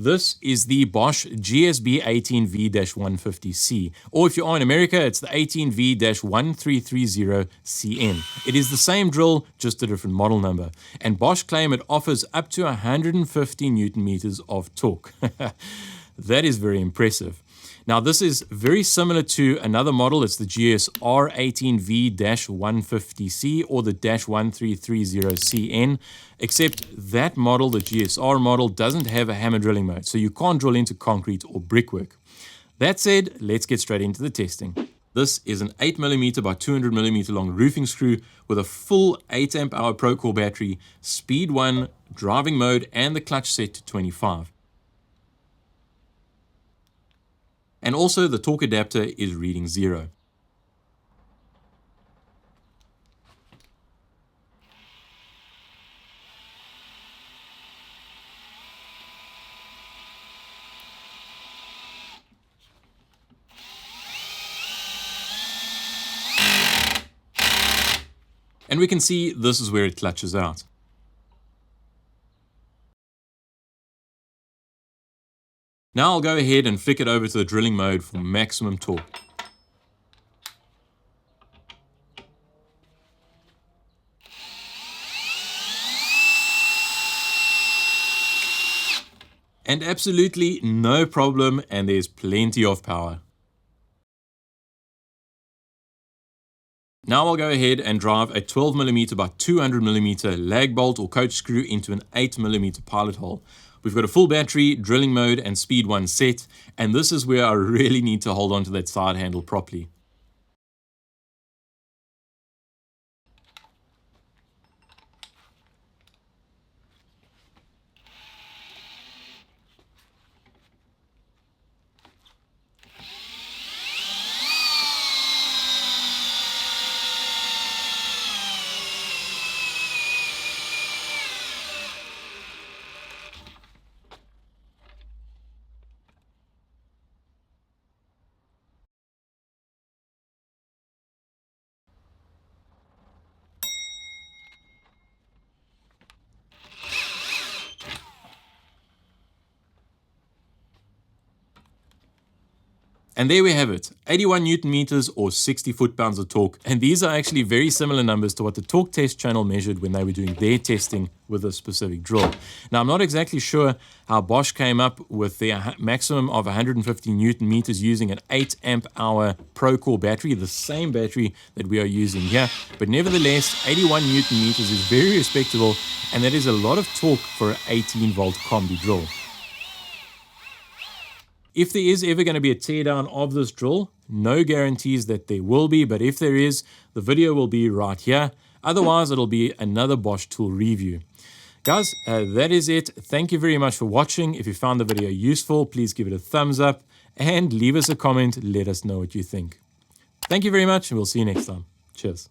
This is the Bosch GSB 18V-150C, or if you are in America, it's the 18V-1330CN. It is the same drill, just a different model number. And Bosch claim it offers up to 150 Newton meters of torque. That is very impressive. Now, this is very similar to another model. It's the GSR 18V-150C or the -1330CN, except that model, the GSR model, doesn't have a hammer drilling mode, so you can't drill into concrete or brickwork. That said, let's get straight into the testing. This is an 8mm by 200mm long roofing screw with a full 8 amp hour Procore battery, speed 1, driving mode, and the clutch set to 25. And also the torque adapter is reading 0. And we can see this is where it clutches out. Now I'll go ahead and flick it over to the drilling mode for maximum torque. And absolutely no problem, and there's plenty of power. Now I'll go ahead and drive a 12mm by 200mm lag bolt or coach screw into an 8mm pilot hole. We've got a full battery, drilling mode, and speed 1 set, and this is where I really need to hold on to that side handle properly. And there we have it, 81 Newton meters or 60 foot-pounds of torque. And these are actually very similar numbers to what the Torque Test channel measured when they were doing their testing with a specific drill. Now, I'm not exactly sure how Bosch came up with their maximum of 150 Newton meters using an 8 amp hour Procore battery, the same battery that we are using here. But nevertheless, 81 Newton meters is very respectable, and that is a lot of torque for an 18-volt combi drill. If there is ever going to be a teardown of this drill, no guarantees that there will be, but if there is, the video will be right here. Otherwise, it'll be another Bosch tool review. Guys, that is it. Thank you very much for watching. If you found the video useful, please give it a thumbs up and leave us a comment. Let us know what you think. Thank you very much, and we'll see you next time. Cheers.